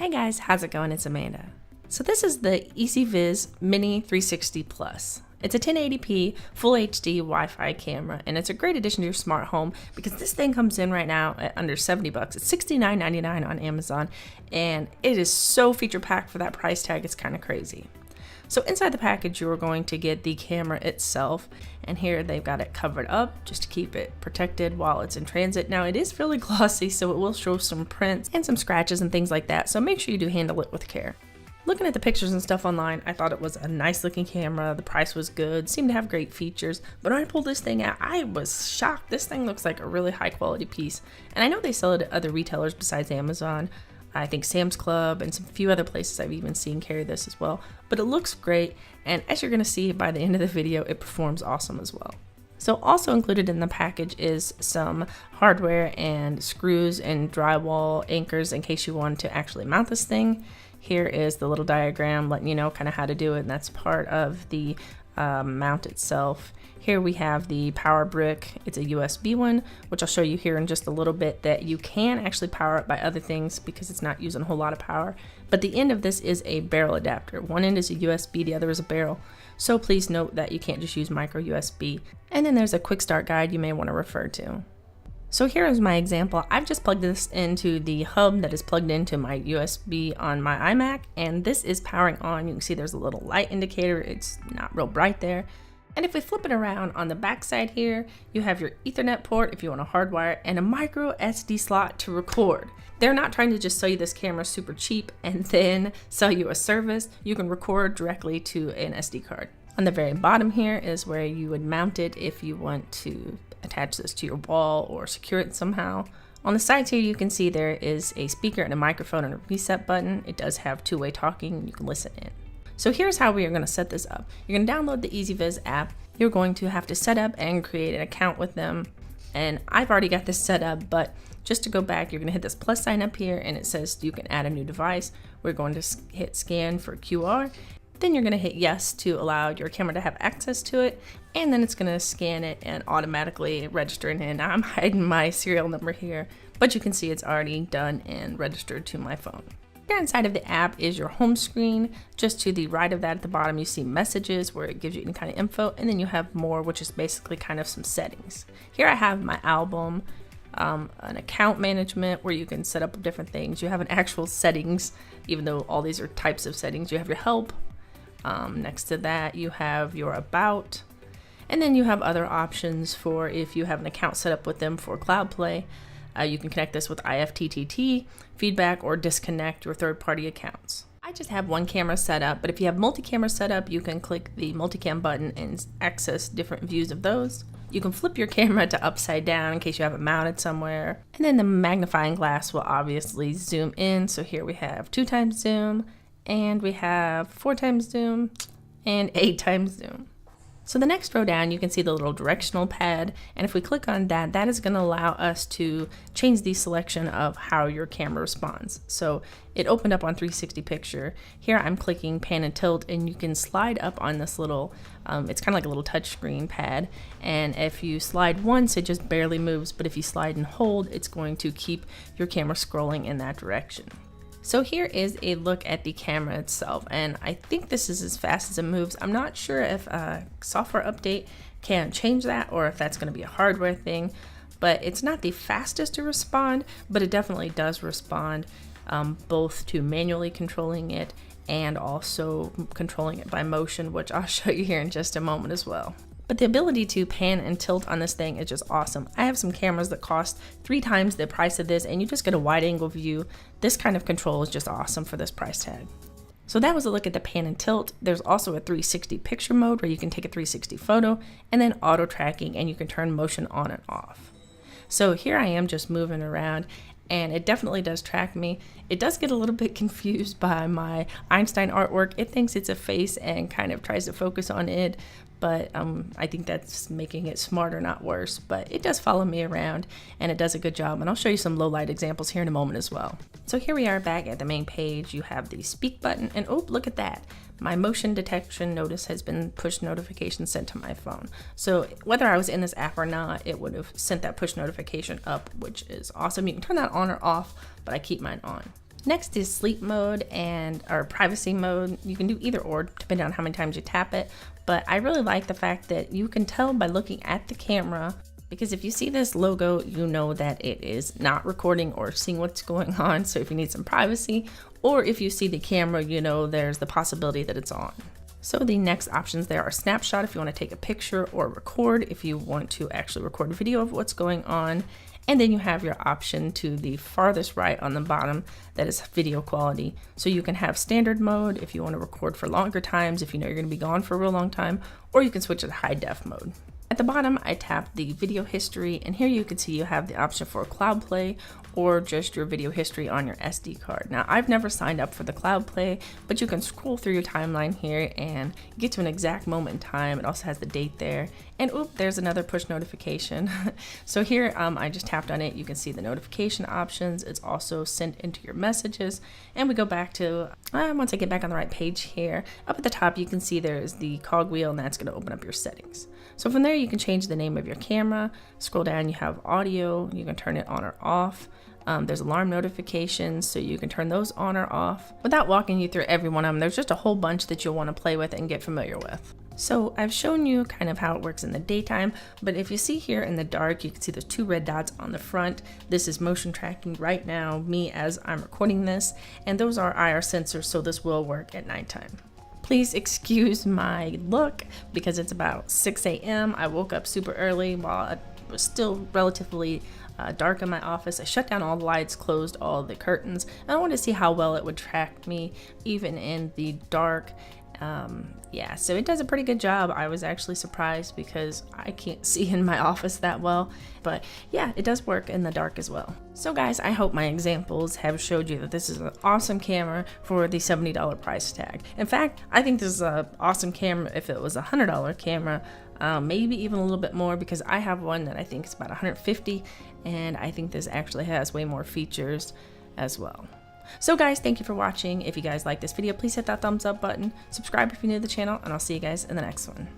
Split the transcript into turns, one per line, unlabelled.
Hey guys, how's it going? It's Amanda. So this is the Ezviz Mini 360 Plus. It's a 1080p full HD Wi-Fi camera, and it's a great addition to your smart home because this thing comes in right now at under 70 bucks. It's $69.99 on Amazon, and it is so feature packed for that price tag. It's kind of crazy. So inside the package, you're going to get the camera itself, and here they've got it covered up just to keep it protected while it's in transit. Now it is fairly glossy, so it will show some prints and some scratches and things like that, so make sure you do handle it with care. Looking at the pictures and stuff online, I thought it was a nice looking camera. The price was good, seemed to have great features, but when I pulled this thing out, I was shocked. This thing looks like a really high quality piece, and I know they sell it at other retailers besides Amazon. I think Sam's Club and some few other places I've even seen carry this as well. But it looks great, and as you're going to see by the end of the video, it performs awesome as well. So also included in the package is some hardware and screws and drywall anchors in case you want to actually mount this thing. Here is the little diagram letting you know kind of how to do it, and that's part of the mount itself. Here we have the power brick. It's a USB one, which I'll show you here in just a little bit, that you can actually power it by other things because it's not using a whole lot of power. But the end of this is a barrel adapter. One end is a USB, the other is a barrel. So please note that you can't just use micro USB. And then there's a quick start guide you may want to refer to. So here is my example. I've just plugged this into the hub that is plugged into my USB on my iMac, and this is powering on. You can see there's a little light indicator. It's not real bright there. And if we flip it around on the back side here, you have your Ethernet port if you want to hardwire it, and a micro SD slot to record. They're not trying to just sell you this camera super cheap and then sell you a service. You can record directly to an SD card. On the very bottom here is where you would mount it if you want to attach this to your wall or secure it somehow. On the sides here, you can see there is a speaker and a microphone and a reset button. It does have two-way talking. You can listen in. So here's how we are going to set this up. You're going to download the Ezviz app. You're going to have to set up and create an account with them. And I've already got this set up, but just to go back, you're going to hit this plus sign up here, and it says you can add a new device. We're going to hit scan for QR. Then you're going to hit yes to allow your camera to have access to it, and then it's going to scan it and automatically register it in. Now I'm hiding my serial number here, but you can see it's already done and registered to my phone. Here inside of the app is your home screen. Just to the right of that at the bottom, you see messages where it gives you any kind of info, and then you have more, which is basically kind of some settings. Here I have my album, an account management where you can set up different things. You have an actual settings, even though all these are types of settings. You have your help. Next to that, you have your about, and then you have other options for if you have an account set up with them for Cloud Play. You can connect this with IFTTT, feedback, or disconnect your third-party accounts. I just have one camera set up, but if you have multi-camera set up, you can click the multicam button and access different views of those. You can flip your camera to upside down in case you have it mounted somewhere. And then the magnifying glass will obviously zoom in. So here we have 2x zoom, and we have 4x zoom, and 8x zoom. So the next row down, you can see the little directional pad, and if we click on that, that is going to allow us to change the selection of how your camera responds. So it opened up on 360 picture. Here I'm clicking pan and tilt, and you can slide up on this little, it's kind of like a little touch screen pad, and if you slide once, it just barely moves, but if you slide and hold, it's going to keep your camera scrolling in that direction. So here is a look at the camera itself, and I think this is as fast as it moves. I'm not sure if a software update can change that or if that's going to be a hardware thing, but it's not the fastest to respond, but it definitely does respond both to manually controlling it and also controlling it by motion, which I'll show you here in just a moment as well. But the ability to pan and tilt on this thing is just awesome. I have some cameras that cost 3 times the price of this, and you just get a wide angle view. This kind of control is just awesome for this price tag. So that was a look at the pan and tilt. There's also a 360 picture mode where you can take a 360 photo, and then auto tracking, and you can turn motion on and off. So here I am just moving around, and it definitely does track me. It does get a little bit confused by my Einstein artwork. It thinks it's a face and kind of tries to focus on it, but I think that's making it smarter, not worse. But it does follow me around, and it does a good job, and I'll show you some low light examples here in a moment as well. So here we are back at the main page. You have the speak button, and oh, look at that. My motion detection notice has been push notification sent to my phone. So whether I was in this app or not, it would have sent that push notification up, which is awesome. You can turn that on or off, but I keep mine on. Next is sleep mode or privacy mode. You can do either or depending on how many times you tap it, but I really like the fact that you can tell by looking at the camera, because if you see this logo, you know that it is not recording or seeing what's going on. So if you need some privacy, or if you see the camera, you know there's the possibility that it's on. So the next options there are snapshot if you want to take a picture, or record if you want to actually record a video of what's going on. And then you have your option to the farthest right on the bottom that is video quality. So you can have standard mode if you want to record for longer times, if you know you're going to be gone for a real long time, or you can switch to high def mode. At the bottom, I tapped the video history, and here you can see you have the option for cloud play or just your video history on your SD card. Now, I've never signed up for the cloud play, but you can scroll through your timeline here and get to an exact moment in time. It also has the date there, and oop, there's another push notification. So here, I just tapped on it. You can see the notification options. It's also sent into your messages, and we go back to, once I get back on the right page here, up at the top, you can see there's the cogwheel, and that's gonna open up your settings. So from there, you can change the name of your camera. Scroll down, you have audio. You can turn it on or off. There's alarm notifications, so you can turn those on or off. Without walking you through every one of them, there's just a whole bunch that you'll want to play with and get familiar with. So I've shown you kind of how it works in the daytime, but if you see here in the dark, you can see those two red dots on the front. This is motion tracking right now, me as I'm recording this, and those are IR sensors, so this will work at nighttime. Please excuse my look because it's about 6 a.m. I woke up super early while it was still relatively dark in my office. I shut down all the lights, closed all the curtains, and I wanted to see how well it would track me even in the dark. Yeah, so it does a pretty good job. I was actually surprised because I can't see in my office that well, but yeah, it does work in the dark as well. So guys, I hope my examples have showed you that this is an awesome camera for the $70 price tag. In fact, I think this is an awesome camera if it was a $100 camera, maybe even a little bit more, because I have one that I think is about $150, and I think this actually has way more features as well. So guys, thank you for watching. If you guys like this video, please hit that thumbs up button, subscribe if you're new to the channel, and I'll see you guys in the next one.